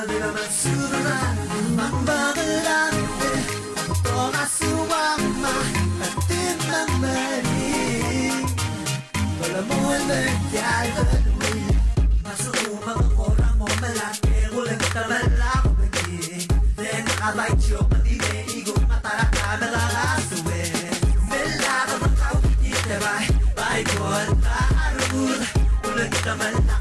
naman surunan Mambagal ito nga suwama At din mamaling Wala mo nagyalan Masumang ang orang mo malaki Walang tamala ko bagay Then nakabay siyo Matibay matara ka nalangasuwe Mela ka bang kawit iteray Baikon taarul Walang tamala